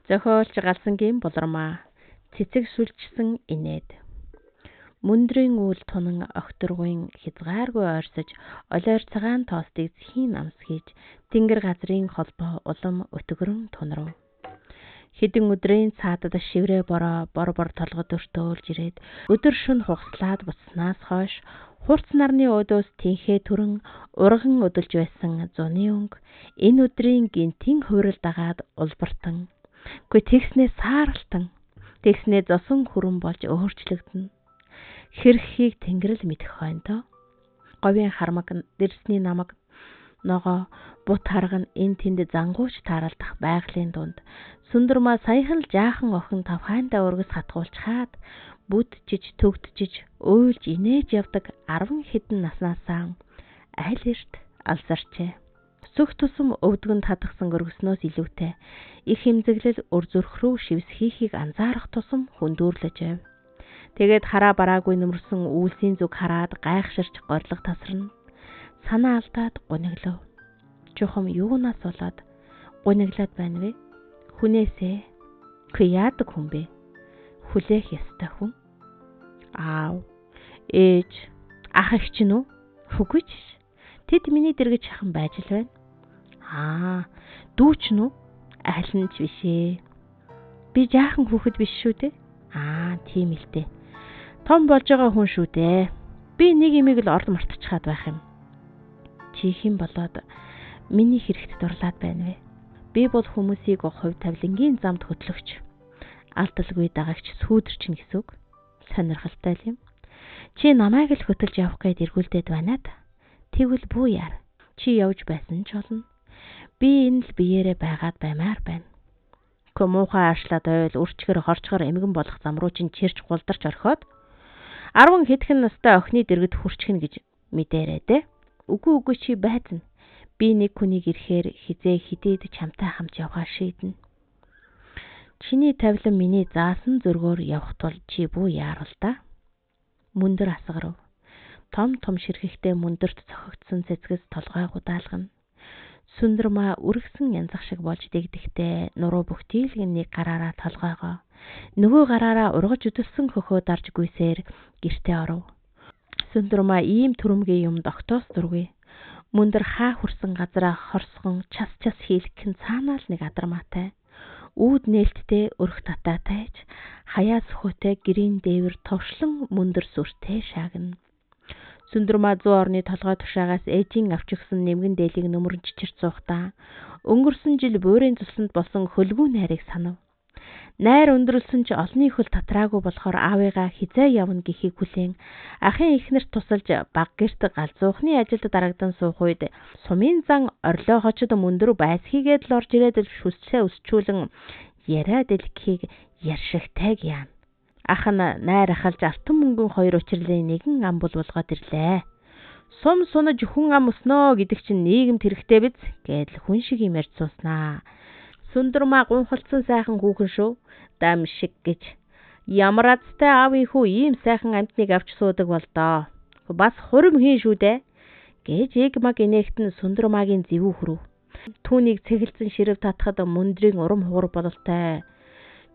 Зохиолч Галсангийн Булармаа. Цэцэг сүлжсэн инээд. Мөндрийн үйл тунан огторгуйн хязгааргүй ойрсож олойр цагаан тоостыг зхийн амс хийж тэнгэр газрын холбоо улам өтгөрөн тунрав. Хэдэн өдрийн цаадад шиврээ бор толгод өртөөлж ирээд өдөр шөнө хугаслаад буцснаас хойш хурц нарны өдөөс тэнхээ түрэн урган өдөлж байсан зуны өнгө энэ өдрийн гинтийн хуурал дагаад улбартан тэгснээ сааралтан тэгснээ зосон хүрэн болж өөрчлөгдөнө. Хэрхийг тэнгэрэл мэдэх хойноо говийн хармаг дэрсний намаг ногоо бут харга нь энэ тэнд зангууч тааралдах байгалийн дунд Сүндрмаа саяхан л жаахан охин тавхайндаа ургас хатгуулчхаад бүдчиж төгтжиж уйлж инээж явдаг 10 хэдэн наснаасаа аль эрт алсарчээ. Сүх тусам өвдгөнд хадгсан өргөснөөс илүүтэй их хэмзэглэл өр зүрх рүү шивсхийхийг анзаарах тусам хөндөөрлөж байв. Тэгээд хараа бараагүй нөмөрсөн үйлсийн зүг хараад гайхширч горлог тасарна. Санаа алдаад гуниглав. Чухам юунаас болоод гуниглаад байна вэ? Хүнээсээ. Яадаг хүн бэ? Хүлээх ёстой хүн. Аав, ээж, ах эх чинь үү? Үгүй ч. Тэд миний дэргэж хахан байж л байна. Дүү ч нү? Аль нь ч биш ээ. Би жаахан хүүхэд биш шүү дээ. Тийм л дээ. Том болж байгаа хүн шүү дээ. Би нэг имийг л орд мартчихад байх юм. Чи хэн болоод миний хэрэгт дурлаад байна вэ? Би бол хүмүүсийг хувь тавилангийн замд хөтлөгч. Алдалгүй дагагч сүүдэрч нь гэсэн үг. Сонирхолтой юм. Чи намайг л хөтөлж явах гээд эргүүлдээд байна та. Тэгвэл бүү яар. Чи явж байсан ч болно. Би энэ л биеэрээ байгаад баймаар байна. Муухай аашлаад ойл үрчгэр хорчгор эмгэн болох зам руу чин чирч гулдарч орхиод 10 хэдхэн настай охины дэргэд хүрчихнэ гэж мэдээрээ дээ. Үгүй чи байдна. Би нэг хүнийг ирэхээр хизээ хидээд чамтай хамт явхаа шийднэ. Чиний тавилан миний заасан зөргөөр явах тул чи бүү яарал да. Мөндөр асгарав. Том ширхэгтэй мөндөрт цохигдсон цэцгэс толгой гудаалгана. Сүндрмаа үргэсэн янзах шиг болж дэгдэхтэй нуруу бүгтийлгэн нэг гараараа толгойгоо нөгөө гараараа ургаж өдөлсөн хөхөө дарж гүйсээр гэртээ оров. Сүндрмаа ийм түрэмгийн юм тогтоос дургүй. Мөндөр хаа хүрсэн газараа хорсгон час хийлгэн цаанаа л нэг адармаатай. Үүд нээлттэй өрх татаатайж хаяа сөхөтэй гэрийн дээвэр товшлон мөндөр сүртэй шаагна. Сүндрмаа 100 орны толгой тушаагаас ээжийн авч өгсөн нэмгэн дээлийг нөмөрн чичирч суухдаа өнгөрсөн жил буурын цусланд болсон хөлгүй найрыг санав. Найр өндөрлсөн ч олонний хөл татраагүй болохоор аавыгаа хизээ явна гэхийг хүлээн ахын эхнэрт тусалж баг гэрт галзуухны ажилд дарагдан суух үед сумын зан орлоо хочод мөндөр байсхийгээд л орж ирээд шүсчээ өсчүүлэн яриад илгэхийг яршигтайг яана. Ах нь найр ахалж алтан мөнгөн 2 учрлын нэгэн ам булгуулгаад ирлээ. Сум сунаж хүн ам өснөө гэдэг чинь нийгэмд хэрэгтэй биз гэдэл хүн шиг юм ярьж сууснаа. Сүндрмаа гунхалцсан сайхан хүүхэн шүү. Дам шиг гэж. Ямар азтай аав ихүү ийм сайхан амтныг авч суудаг бол доо. Бас хурим хийн шүү дээ. Гэж эгмаг инээгтэн Сүндрмаагийн зэвүү хүрв. Түүнийг цэгэлцэн ширв татхад мөндрийн урам хугар бололтой.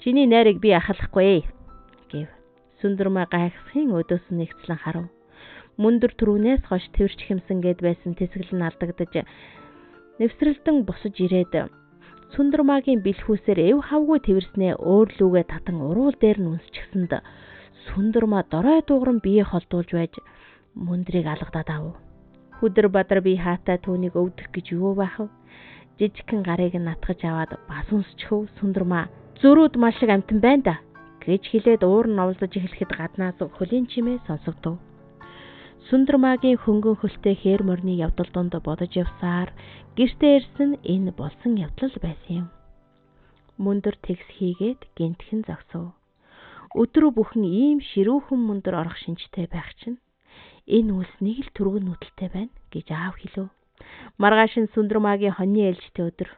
Чиний найрыг би ахалахгүй гэв. Сүндрмаа гайхсхийн өдөөс нэгтлэн харав. Мөндөр түрүүнээс хойш тэрч хэмсэн гээд байсан тэсгэл нь алдагдаж нэвсрэлдэн босож ирээд Сүндрмаагийн бэлхүүсээр эв хавгүй тэрснээ өөрлүүгээ татан уруул дээр нь үнсчихсэнд Сүндрмаа дорой дуугран бие холдуулж байж мөндрийг алгадаад ав. Хүдэр бадар би хаатай түүнийг өвдөх гэж юу байх вэ? Жижигхэн гарыг нь натгаж аваад бас үнсчихв. Сүндрмаа зөрүүд мал шиг амтан байна да гэж хэлээд уур нь овлож эхлэхэд гаднаас хөлийн чимээ сонсогдов. Сүндрмаагийн хөнгөн хөлтэй хээр морны явдал донд бодож явсаар гэртээ ирсэн энэ болсон явдал байсан юм. Мөндөр тэгс хийгээд гинтхэн зогсов. Өдрөө бүхэн ийм ширүүхэн мөндөр орох шинжтэй байх чинь энэ үлс нэг л түргэн нүдэлтэй байна гэж аав хэлв. Маргааш нь Сүндрмаагийн хоньны ээлжтэй өдөр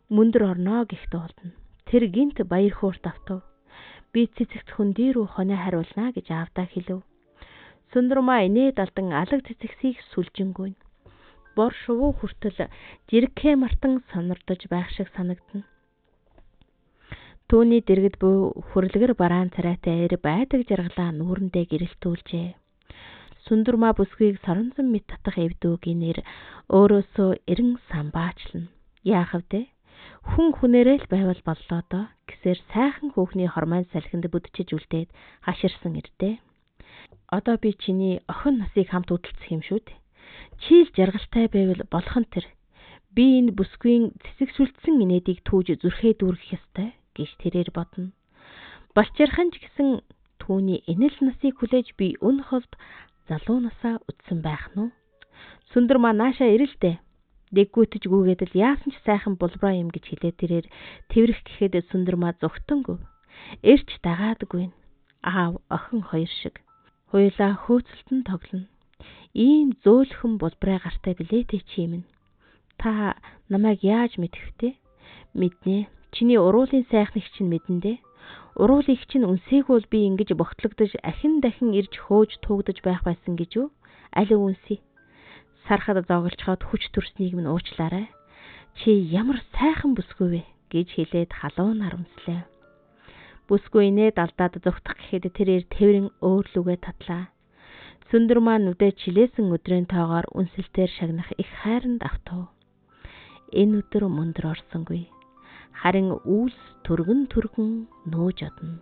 мөндөр орноо гэхдээ болдно. Тэр гинт баяр хөөрт автав. Би цэцэгт хөндий рүү хоноо хариулнаа гэж аавдаа хэлв. Сүндрмаа инээд алдан алаг цэцэгсийг сүлжингүйн. Бор шувуу хүртэл жиргхээ мартан сонирдож байх шиг санагдана. Түүний дэргэд буй хүрлэгэр бараан царайтай эр байдаг жаргалаа нүүрэндээ гэрэлтүүлжээ. Сүндүрмаа бүсгүйг соронзон мэт татах эвдүү гинэр өөрөөсөө эрен самбаачлна. Яах вэ? Хүн хүнээрээ л байвал боллоо доо гэсээр сайхан хүүхний хормойн салхинд бүдчиж үлдээд хаширсан ирдээ. Одоо би чиний охин насыг хамт үтэлцэх юм шүү дээ. Чи л жаргалтай байвал болох нь тэр. Би энэ бүсгүйн цэцэгшүүлсэн инээдийг түүж зүрхээ дүүргэх ёстой гэж тэрээр бодно. Балчирхан ч гэсэн түүний энэл насыг хүлээж би үн холд залуу насаа үтсэн байх нь. Сүндүрмаа наашаа ирэлдэ. Дэггүйтэж гүгээд л яасан ч сайхан булбраа юм гэж хэлээ тэрээр тэрвэрх гэхэд сүндүрмаа зүгтөнгөө. Эрч дагаадгүй. Аав охин хоёр шиг. Хуйлаа хөөцөлтөн тоглоно. Ийм зөөлхөн булбраа гартай билээ чи юм. Та намайг яаж мэдэх вэ? Мэднэ. Чиний уруулын сайхныг чинь мэдэн дээ. Уруулыг чинь үнсээгүүл би ингэж богтлогдож ахин дахин ирж хөөж туугдаж байх байсан гэж юу? Алив үнсий. Сархад зоголчхоод хүч төрснийг минь уучлаарай. Чи ямар сайхан бүсгүй вэ гэж хэлээд халуун харамслаа. Бүсгүй инээд алдаад зүгтах гэхэд тэрээр тэврэн өөрлөгөө татлаа. Сүндүрмаа нүдэ чилээсэн өдрийн тоогоор үнсэлтээр шагнах их хайранд автав. Энэ өдөр мөндөр орсонгүй. Харин үйлс түргэн нөөж одно.